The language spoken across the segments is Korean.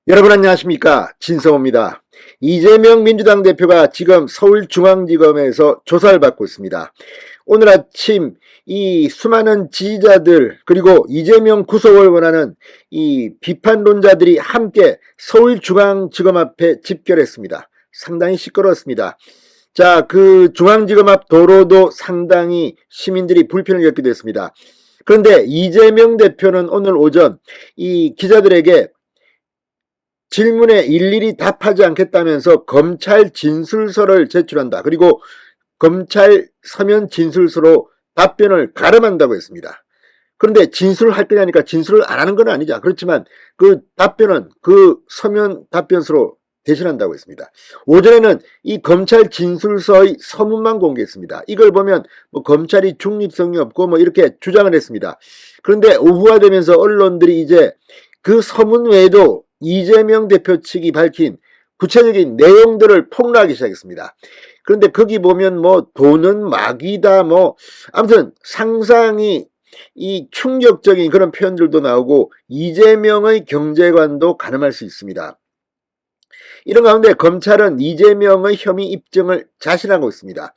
여러분 안녕하십니까, 진성호입니다. 이재명 민주당 대표가 지금 서울중앙지검에서 조사를 받고 있습니다. 오늘 아침 이 수많은 지지자들 그리고 이재명 구속을 원하는 이 비판론자들이 함께 서울중앙지검 앞에 집결했습니다. 상당히 시끄러웠습니다. 자, 그 중앙지검 앞 도로도 상당히 시민들이 불편을 겪기도 했습니다. 그런데 이재명 대표는 오늘 오전 이 기자들에게 질문에 일일이 답하지 않겠다면서 검찰 진술서를 제출한다. 그리고 검찰 서면 진술서로 답변을 가름한다고 했습니다. 그런데 진술할 거냐니까 진술을 안 하는 건 아니죠. 그렇지만 그 답변은 그 서면 답변서로 대신한다고 했습니다. 오전에는 이 검찰 진술서의 서문만 공개했습니다. 이걸 보면 뭐 검찰이 중립성이 없고 뭐 이렇게 주장을 했습니다. 그런데 오후가 되면서 언론들이 이제 그 서문 외에도 이재명 대표 측이 밝힌 구체적인 내용들을 폭로하기 시작했습니다. 그런데 거기 보면 뭐 돈은 마귀다 뭐 아무튼 상상이 이 충격적인 그런 표현들도 나오고 이재명의 경제관도 가늠할 수 있습니다. 이런 가운데 검찰은 이재명의 혐의 입증을 자신하고 있습니다.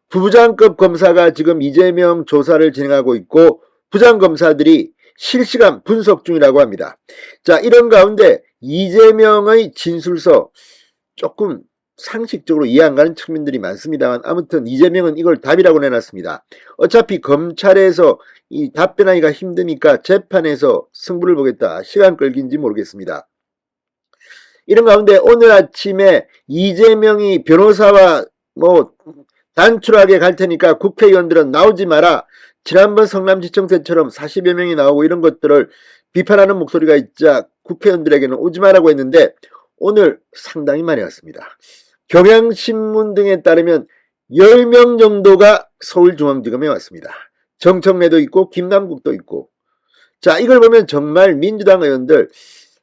부부장급 검사가 지금 이재명 조사를 진행하고 있고 부장검사들이 실시간 분석 중이라고 합니다. 자, 이런 가운데 이재명의 진술서 조금 상식적으로 이해 안 가는 측면들이 많습니다만 아무튼 이재명은 이걸 답이라고 내놨습니다. 어차피 검찰에서 이 답변하기가 힘드니까 재판에서 승부를 보겠다. 시간 끌긴지 모르겠습니다. 이런 가운데 오늘 아침에 이재명이 변호사와 뭐 단출하게 갈 테니까 국회의원들은 나오지 마라. 지난번 성남지청 때처럼 40여 명이 나오고 이런 것들을 비판하는 목소리가 있자 국회의원들에게는 오지 마라고 했는데 오늘 상당히 많이 왔습니다. 경향신문 등에 따르면 10명 정도가 서울중앙지검에 왔습니다. 정청래도 있고 김남국도 있고. 자, 이걸 보면 정말 민주당 의원들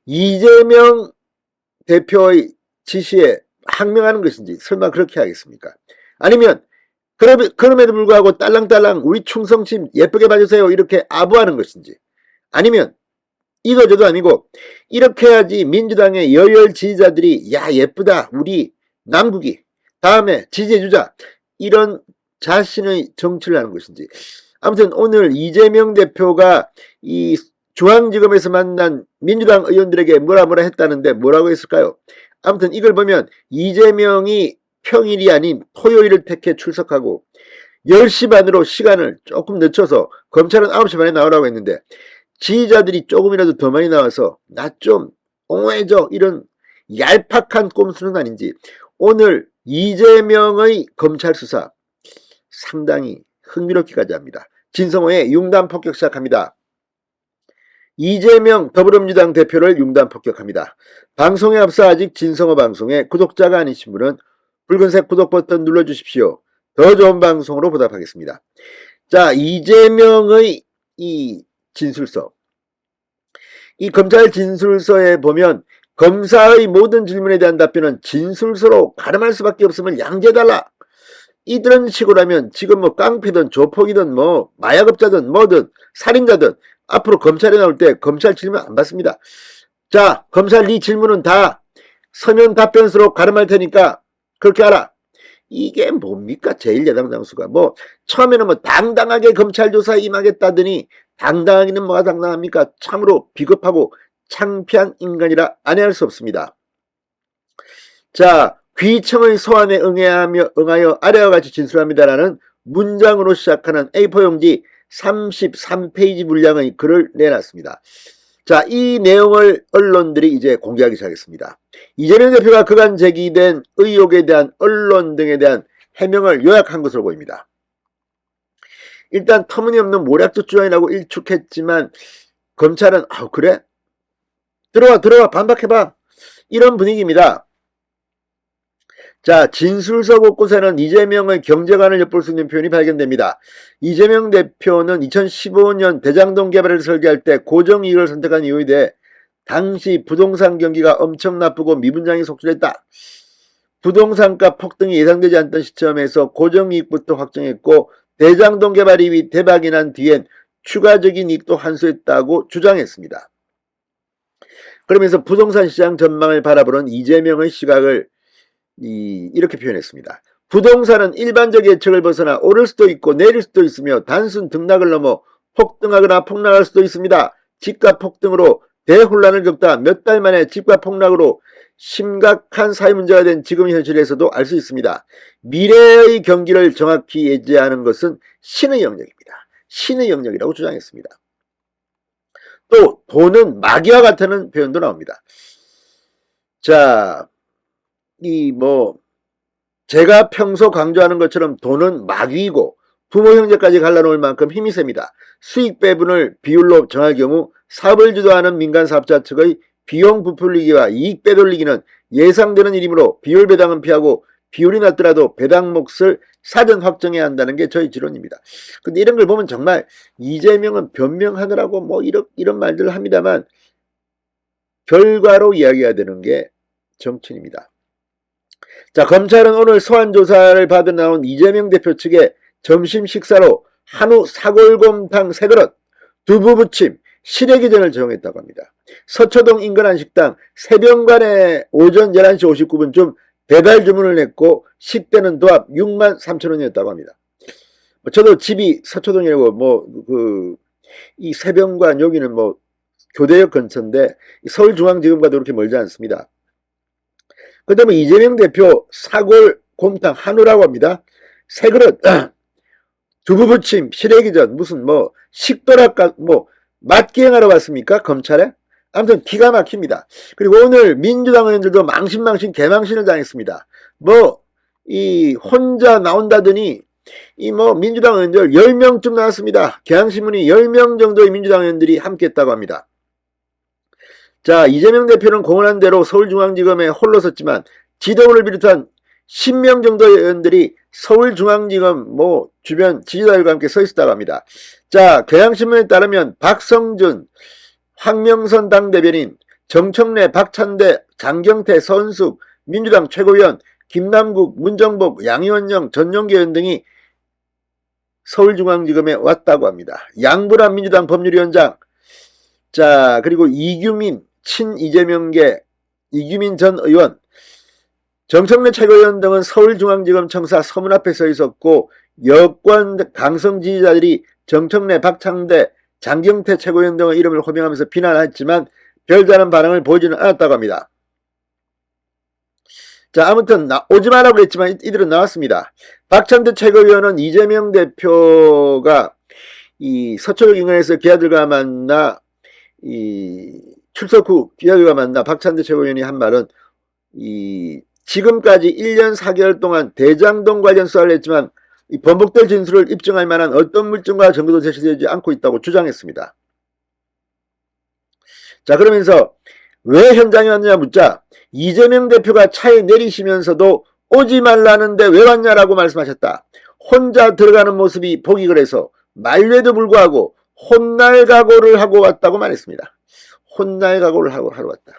이재명 대표의 지시에 항명하는 것인지 설마 그렇게 하겠습니까? 아니면 그럼에도 불구하고 딸랑딸랑 우리 충성심 예쁘게 봐주세요 이렇게 아부하는 것인지, 아니면 이거저도 아니고 이렇게 해야지 민주당의 여열 지지자들이 야 예쁘다 우리 남국이 다음에 지지해주자 이런 자신의 정치를 하는 것인지. 아무튼 오늘 이재명 대표가 이 중앙지검에서 만난 민주당 의원들에게 뭐라 했다는데 뭐라고 했을까요? 아무튼 이걸 보면 이재명이 평일이 아닌 토요일을 택해 출석하고 10시 반으로 시간을 조금 늦춰서 검찰은 9시 반에 나오라고 했는데 지지자들이 조금이라도 더 많이 나와서 나 좀 옹호해줘 이런 얄팍한 꼼수는 아닌지 오늘 이재명의 검찰 수사 상당히 흥미롭기까지 합니다. 진성호의 융단 폭격 시작합니다. 이재명 더불어민주당 대표를 융단 폭격합니다. 방송에 앞서 아직 진성호 방송에 구독자가 아니신 분은 붉은색 구독 버튼 눌러주십시오. 더 좋은 방송으로 보답하겠습니다. 자, 이재명의 이 진술서. 이 검찰 진술서에 보면 검사의 모든 질문에 대한 답변은 진술서로 가름할 수밖에 없음을 양지해달라. 이런 식으로 하면 지금 뭐 깡패든 조폭이든 뭐 마약업자든 뭐든 살인자든 앞으로 검찰에 나올 때 검찰 질문 안 받습니다. 자, 검찰 네 질문은 다 서면 답변서로 가름할 테니까 그렇게 하라. 이게 뭡니까? 제1야당 장수가 뭐 처음에는 뭐 당당하게 검찰 조사에 임하겠다더니 당당하기는 뭐가 당당합니까? 참으로 비겁하고 창피한 인간이라 안해할 수 없습니다. 자, 귀청의 소환에 응하여 아래와 같이 진술합니다라는 문장으로 시작하는 A4 용지 33페이지 분량의 글을 내놨습니다. 자, 이 내용을 언론들이 이제 공개하기 시작했습니다. 이재명 대표가 그간 제기된 의혹에 대한 언론 등에 대한 해명을 요약한 것으로 보입니다. 일단 터무니없는 모략적 주장이라고 일축했지만 검찰은 그래? 들어와 반박해봐 이런 분위기입니다. 자, 진술서 곳곳에는 이재명의 경제관을 엿볼 수 있는 표현이 발견됩니다. 이재명 대표는 2015년 대장동 개발을 설계할 때 고정이익을 선택한 이유에 대해 당시 부동산 경기가 엄청 나쁘고 미분양이 속출했다. 부동산가 폭등이 예상되지 않던 시점에서 고정이익부터 확정했고 대장동 개발 이익이 대박이 난 뒤엔 추가적인 이익도 환수했다고 주장했습니다. 그러면서 부동산 시장 전망을 바라보는 이재명의 시각을 이렇게 표현했습니다. 부동산은 일반적 예측을 벗어나 오를 수도 있고 내릴 수도 있으며 단순 등락을 넘어 폭등하거나 폭락할 수도 있습니다. 집값 폭등으로 대혼란을 겪다 몇 달 만에 집값 폭락으로 심각한 사회 문제가 된 지금 현실에서도 알 수 있습니다. 미래의 경기를 정확히 예지하는 것은 신의 영역입니다. 신의 영역이라고 주장했습니다. 또 돈은 마귀와 같다는 표현도 나옵니다. 자, 제가 평소 강조하는 것처럼 돈은 마귀이고 부모 형제까지 갈라놓을 만큼 힘이 셉니다. 수익 배분을 비율로 정할 경우 사업을 주도하는 민간 사업자 측의 비용 부풀리기와 이익 빼돌리기는 예상되는 일이므로 비율 배당은 피하고 비율이 낮더라도 배당 몫을 사전 확정해야 한다는 게 저희 지론입니다. 근데 이런 걸 보면 정말 이재명은 변명하느라고 이런 말들을 합니다만 결과로 이야기해야 되는 게 정치인입니다. 자, 검찰은 오늘 소환조사를 받아 나온 이재명 대표 측에 점심 식사로 한우 사골곰탕 3그릇, 두부부침, 시래기전을 제공했다고 합니다. 서초동 인근 한 식당 새병관에 오전 11시 59분쯤 배달 주문을 했고 식대는 도합 63,000원이었다고 합니다. 저도 집이 서초동이라고 이 새병관 여기는 교대역 근처인데 서울중앙지검과도 그렇게 멀지 않습니다. 그 다음에 이재명 대표 사골 곰탕 한우라고 합니다. 3그릇 두부부침 시래기전 무슨 식도락가 맛기행하러 왔습니까? 검찰에? 아무튼 기가 막힙니다. 그리고 오늘 민주당 의원들도 망신망신 개망신을 당했습니다. 혼자 나온다더니 민주당 의원들 10명쯤 나왔습니다. 경향신문이 10명 정도의 민주당 의원들이 함께 했다고 합니다. 자, 이재명 대표는 공언한 대로 서울중앙지검에 홀로 섰지만 지도부를 비롯한 10명 정도의 의원들이 서울중앙지검 주변 지지자들과 함께 서 있었다고 합니다. 자, 경향신문에 따르면 박성준, 황명선 당대변인, 정청래, 박찬대, 장경태, 서은숙, 민주당 최고위원, 김남국, 문정복, 양의원영, 전용기 의원 등이 서울중앙지검에 왔다고 합니다. 양불안 민주당 법률위원장, 자, 그리고 이규민, 친이재명계 이규민 전 의원, 정청래 최고위원 등은 서울중앙지검 청사 서문 앞에 서 있었고 여권 강성 지지자들이 정청래, 박창대, 장경태 최고위원 등의 이름을 호명하면서 비난했지만 별다른 반응을 보이지는 않았다고 합니다. 자, 아무튼 오지 마라고 그랬지만 이들은 나왔습니다. 박찬대 최고위원은 이재명 대표가 서초동 인근에서 기자들과 만나 출석 후 기자들과 만나 박찬대 최고위원이 한 말은 지금까지 1년 4개월 동안 대장동 관련 수사를 했지만 번복될 진술을 입증할 만한 어떤 물증과 증거도 제시되지 않고 있다고 주장했습니다. 자, 그러면서 왜 현장에 왔느냐 묻자 이재명 대표가 차에 내리시면서도 오지 말라는데 왜 왔냐라고 말씀하셨다. 혼자 들어가는 모습이 보기 그래서 만류에도 불구하고 혼날 각오를 하고 왔다고 말했습니다. 혼날 각오를 하고 하러 왔다.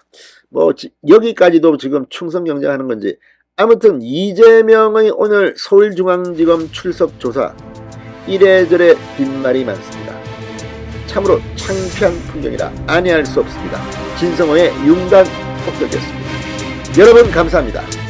여기까지도 지금 충성 경쟁하는 건지 아무튼 이재명의 오늘 서울중앙지검 출석 조사 이래저래 빈말이 많습니다. 참으로 창피한 풍경이라 아니할 수 없습니다. 진성호의 융단 폭격이었습니다. 여러분 감사합니다.